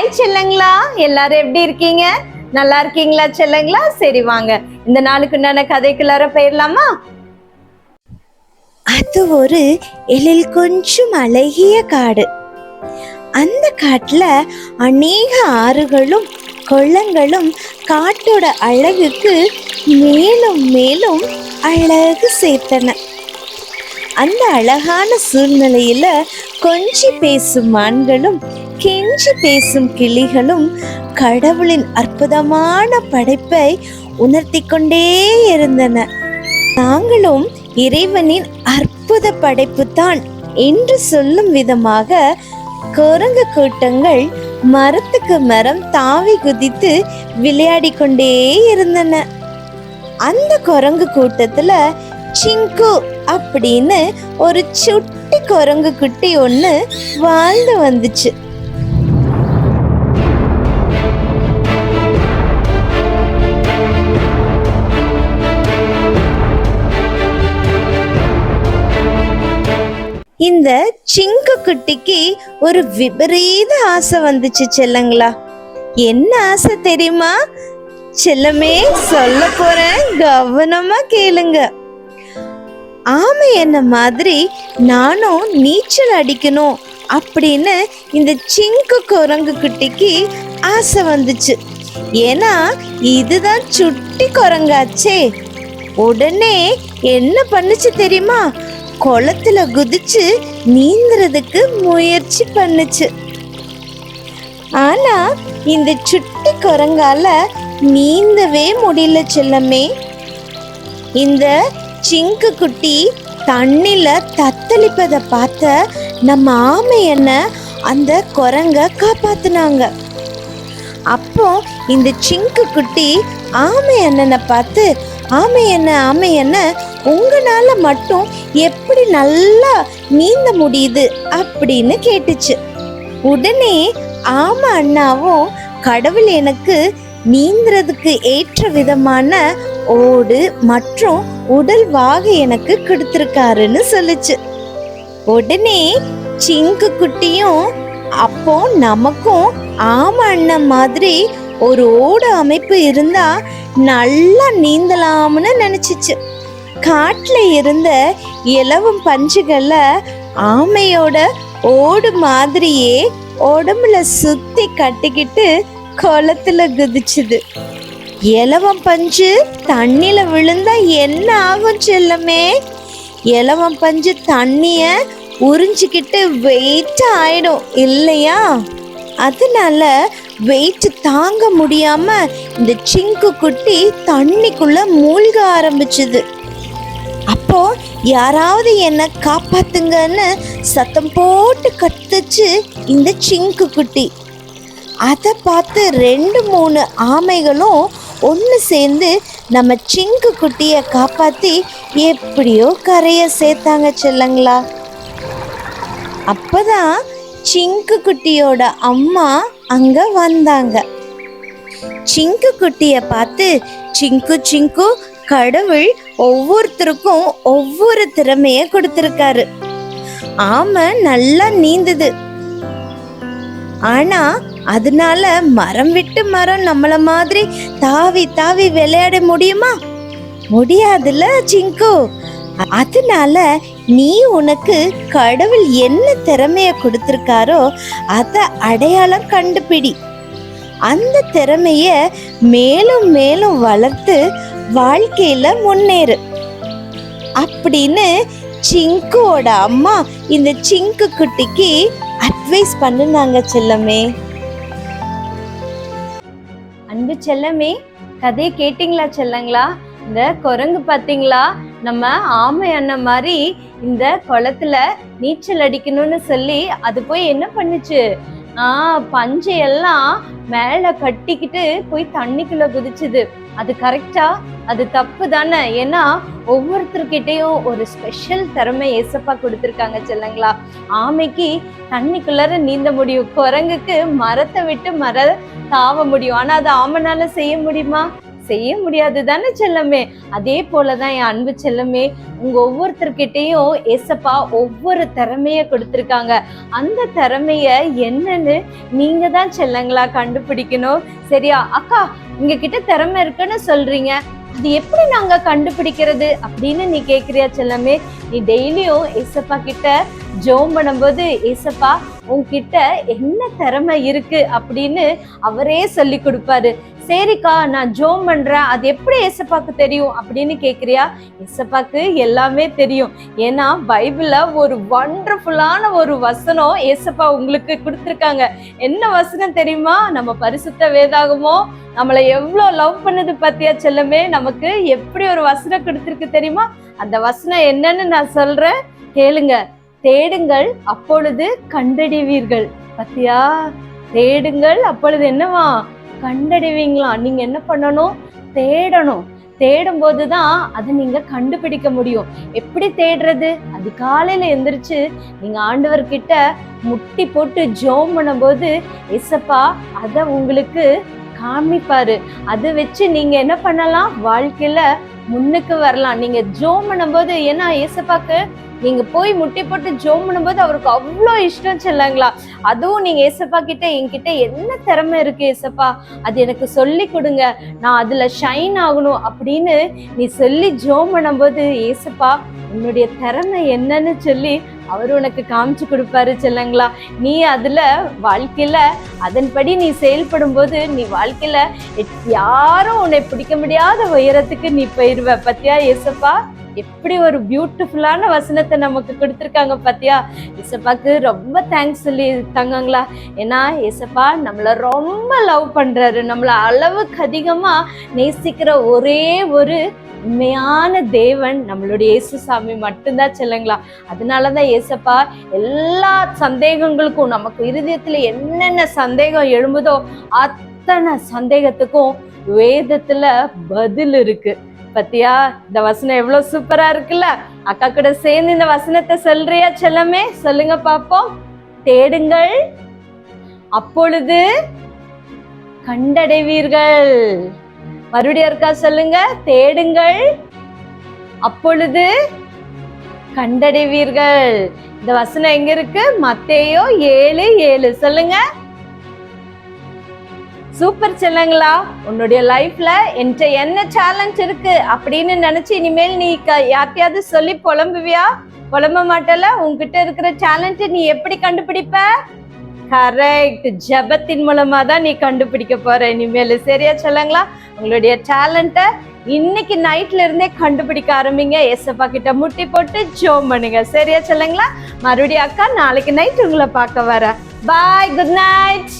Hi செல்லங்களா, எல்லாரும் எப்படி இருக்கீங்க? நல்லா இருக்கீங்களா செல்லங்களா? சரி வாங்க இந்த நாளுக்கு உண்டான கதைக்குள்ளார போயிடலாமா? அது ஒரு எழில் கொஞ்சம் அழகிய காடு. அந்த காட்டுல அநேக ஆறுகளும் குளங்களும் காட்டோட அழகுக்கு மேலும் மேலும் அழகு சேர்த்தன. அந்த அழகான சூழ்நிலையில கொஞ்சி பேசும் மான்களும் கெஞ்சி பேசும் கிளிகளும் கடவுளின் அற்புதமான படைப்பை உணர்த்தி கொண்டே இருந்தன. நாங்களும் இறைவனின் அற்புத படைப்பு தான் என்று சொல்லும் விதமாக குரங்கு கூட்டங்கள் மரத்துக்கு மரம் தாவி குதித்து விளையாடி கொண்டே இருந்தன. அந்த குரங்கு கூட்டத்துல சிங்கு அப்படின்னு ஒரு சுட்டி குரங்கு குட்டி ஒண்ணு வாழ்ந்து வந்துச்சு. இந்த சிங்கு குட்டிக்கு ஒரு விபரீத ஆசை வந்துச்சு செல்லங்களா. என்ன ஆசை தெரியுமா? செல்லமே சொல்ல போறேன், கவனமா கேளுங்க. ஆமை என்ன மாதிரி நானும் நீச்சல் அடிக்கணும் அப்படின்னு இந்த சிங்கு குரங்கு குட்டிக்கு ஆசை வந்துச்சு. ஏன்னா இதுதான் சுட்டி குரங்காச்சே. உடனே என்ன பண்ணுச்சு தெரியுமா? குளத்துல குதிச்சு நீந்துறதுக்கு முயற்சி பண்ணுச்சு. ஆனா இந்த சுட்டி குரங்கால நீந்தவே முடியல செல்லமே. இந்த சிங்கு குட்டி தண்ணில தத்தளிப்பதை பார்த்த நம்ம ஆமை என்ன அந்த குரங்க காப்பாத்துனாங்க. அப்போ இந்த சிங்கு குட்டி ஆமை அண்ணனை பார்த்து, ஆமை என்ன உங்களால மட்டும் எப்படி நல்லா நீந்த முடியுது அப்படின்னு கேட்டுச்சு. உடனே ஆமை அண்ணாவும் கடவுள் எனக்கு நீந்துறதுக்கு ஏற்ற விதமான ஓடு மற்றும் உடல் வாகு எனக்கு கொடுத்திருக்காருன்னு சொல்லுச்சு. உடனே சிங்கு குட்டியும் அப்போ நமக்கும் ஆமை அண்ணன் மாதிரி ஒரு ஓடு அமைப்பு இருந்தா நல்லா நீந்தலாம்னு நினைச்சிச்சு. காட்டுல இருந்த இலவம் பஞ்சுகள்ல ஆமையோட ஓடு மாதிரியே உடம்புல சுத்தி கட்டிக்கிட்டு குளத்துல குதிச்சுது. இலவம் பஞ்சு தண்ணில விழுந்தா என்ன ஆகும் செல்லமே? இலவம் பஞ்சு தண்ணிய உறிஞ்சிக்கிட்டு வெயிட் ஆயிடும் இல்லையா? அதனால வெயிட் தாங்க முடியாம இந்த சிங்கு குட்டி தண்ணிக்குள்ள மூழ்க ஆரம்பிச்சுது. அப்போ யாராவது என்ன காப்பாத்துங்கன்னு சத்தம் போட்டு கத்துச்சு இந்த சிங்கு குட்டி. அதை பார்த்து 2-3 ஆமைகளும் ஒன்று சேர்ந்து நம்ம சிங்கு குட்டியை காப்பாத்தி எப்படியோ கரைய சேர்த்தாங்க செல்லங்களா. அப்பதான் சிங்கு குட்டியோட அம்மா அங்க வந்தாங்க. சிங்கு குட்டிய பார்த்து, சிங்கு சிங்கு, கடவுள் ஒவ்வொருத்தருக்கும் ஒவ்வொரு திறமைய கொடுத்திருக்காரு. ஆமை நல்லா நீந்துது, ஆனா அதனால மரம் விட்டு மரம் நம்மள மாதிரி தாவி தாவி விளையாட முடியுமா? முடியாதுல்ல சிங்கு. அதனால நீ உனக்கு கடவுள் என்ன திறமைய கொடுத்திருக்காரோ அத அடையாளம் கண்டுபிடி. அந்த திறமைய மேலும் மேலும் வளர்த்து வாழ்க்கையில முன்னேறு அப்படின்னு சிங்குவோட அம்மா இந்த சிங்கு குட்டிக்கு அட்வைஸ் பண்ணுனாங்க செல்லமே. அன்பு செல்லமே, கதையை கேட்டீங்களா செல்லங்களா? இந்த குரங்கு பாத்தீங்களா, நம்ம ஆமை அண்ணன் மாதிரி இந்த குளத்துல நீச்சல் அடிக்கணும்னு சொல்லி அது போய் என்ன பண்ணுச்சு? பஞ்சையெல்லாம் மேல கட்டிக்கிட்டு போய் தண்ணிக்குள்ள குதிச்சுது. அது கரெக்டா? அது தப்பு தானே? ஏன்னா ஒவ்வொருத்தர்கிட்டையும் ஒரு ஸ்பெஷல் திறமை ஏசப்பா கொடுத்துருக்காங்க செல்லங்களா. ஆமைக்கு தண்ணிக்குள்ளார நீந்த முடியும், குரங்குக்கு மரத்தை விட்டு தாவ முடியும். ஆனா அது ஆமைனால செய்ய முடியுமா? செய்ய முடியாது தானே செல்லமே. அதே போலதான் என் அன்பு செல்லமே, உங்க ஒவ்வொருத்தர்கிட்டையும் ஏசப்பா ஒவ்வொரு திறமைய கொடுத்திருக்காங்க. அந்த திறமைய என்னன்னு நீங்க தான் செல்லங்களா கண்டுபிடிக்கணும். சரியா? அக்கா, உங்க கிட்ட திறமை இருக்குன்னு சொல்றீங்க, அது எப்படி நாங்க கண்டுபிடிக்கிறது அப்படின்னு நீ கேக்குறியா செல்லமே? நீ டெய்லியும் ஏசப்பா கிட்ட ஜெபம் பண்ணும்போது, ஏசப்பா உன்கிட்ட என்ன திறமை இருக்கு அப்படின்னு அவரே சொல்லி கொடுப்பாரு. சரிக்கா, நான் ஜெபம் பண்றேன், அது எப்படி ஏசப்பாக்கு தெரியும் அப்படின்னு கேக்குறியா? ஏசப்பாக்கு எல்லாமே தெரியும். ஏன்னா பைபிள்ல ஒரு வண்டர்ஃபுல்லான ஒரு வசனம் ஏசப்பா உங்களுக்கு கொடுத்திருக்காங்க. என்ன வசனம் தெரியுமா? நம்ம பரிசுத்த வேதாகமோ நம்மளை எவ்வளவு லவ் பண்ணுது பாத்தியா செல்லமே. நமக்கு எப்படி ஒரு வசனம் கொடுத்திருக்கு தெரியுமா? அந்த வசனம் என்னன்னு நான் சொல்றேன், கேளுங்க. தேடுங்கள், அப்பொழுது கண்டடைவீர்கள். பாத்தியா? தேடுங்கள், அப்பொழுது என்னவா? கண்டடைவீங்களா? நீங்க என்ன பண்ணணும்? தேடணும். தேடும் போதுதான் அதை நீங்க கண்டுபிடிக்க முடியும். எப்படி தேடுறது? அது காலையில எந்திரிச்சு நீங்க ஆண்டவர்கிட்ட முட்டி போட்டு ஜெபம் பண்ணும்போது ஏசப்பா அத உங்களுக்கு காமிப்பாரு. அதை வச்சு நீங்க என்ன பண்ணலாம்? வாழ்க்கையில முன்னுக்கு வரலாம். நீங்க ஜெபம் பண்ணும்போது, ஏன்னா ஏசப்பாக்கு நீங்க போய் முட்டி போட்டு ஜெபம் பண்ணும்போது அவருக்கு அவ்வளோ இஷ்டம் செல்லங்களா. அதுவும் நீங்க ஏசப்பா கிட்ட, என்கிட்ட என்ன திறமை இருக்கு ஏசப்பா, அது எனக்கு சொல்லி கொடுங்க, நான் அதுல ஷைன் ஆகணும் அப்படின்னு நீ சொல்லி ஜெபம் பண்ணும்போது ஏசப்பா உன்னுடைய திறமை என்னன்னு சொல்லி அவர் உனக்கு காமிச்சு கொடுப்பாரு செல்லங்களா. நீ அதுல வாழ்க்கையில அதன்படி நீ செயல்படும் போது நீ வாழ்க்கையில யாரும் உன்னை பிடிக்க முடியாத உயரத்துக்கு நீ போயிருவ. பத்தியா ஏசப்பா எப்படி ஒரு பியூட்டிஃபுல்லான வசனத்தை நமக்கு கொடுத்துருக்காங்க பாத்தியா. ஏசப்பாக்கு ரொம்ப தேங்க்ஸ் சொல்லி இருக்காங்களா. ஏன்னா ஏசப்பா நம்மள ரொம்ப லவ் பண்றாரு. நம்மள அளவுக்கு அதிகமா நேசிக்கிற ஒரே ஒரு உண்மையான தேவன் நம்மளுடைய இயேசுசாமி மட்டும்தான் செல்லுங்களா. அதனாலதான் ஏசப்பா எல்லா சந்தேகங்களுக்கும், நமக்கு இருதயத்துல என்னென்ன சந்தேகம் எழும்புதோ அத்தனை சந்தேகத்துக்கும் வேதத்துல பதில் இருக்கு. பத்தியா? இந்த வசனம் எவ்வளவு சூப்பரா இருக்குல்ல. அக்கா கூட சேர்ந்து இந்த வசனத்தை சொல்றியா செல்லமே? சொல்லுங்க பாப்போம். தேடுங்கள், அப்பொழுது கண்டடைவீர்கள். மறுபடியும் இருக்கா சொல்லுங்க. தேடுங்கள், அப்பொழுது கண்டடைவீர்கள். இந்த வசனம் எங்க இருக்கு? மத்தேயு 7:7. சொல்லுங்க. சூப்பர் செல்லுங்களா. உன்னுடைய லைஃப்ல என்கிட்ட என்ன சேலஞ்ச் இருக்கு அப்படின்னு நினைச்சு இனிமேல் நீ யார்ட்டையாவது சொல்லி புலம்புவியா? புலம்ப மாட்டல. உன்கிட்ட இருக்கிற சேலஞ்சை நீ எப்படி கண்டுபிடிப்ப? கரெக்ட், ஜெபத்தின் மூலமா தான் நீ கண்டுபிடிக்க போற இனிமேல். சரியா சொல்லுங்களா? உங்களுடைய டேலண்ட்டை இன்னைக்கு நைட்ல இருந்தே கண்டுபிடிக்க ஆரம்பிங்க. ஏசப்பா கிட்ட முட்டி போட்டு ஜெபம் பண்ணுங்க. சரியா சொல்லுங்களா? மறுபடியும் அக்கா நாளைக்கு நைட் உங்களை பார்க்க வர. பாய், குட் நைட்.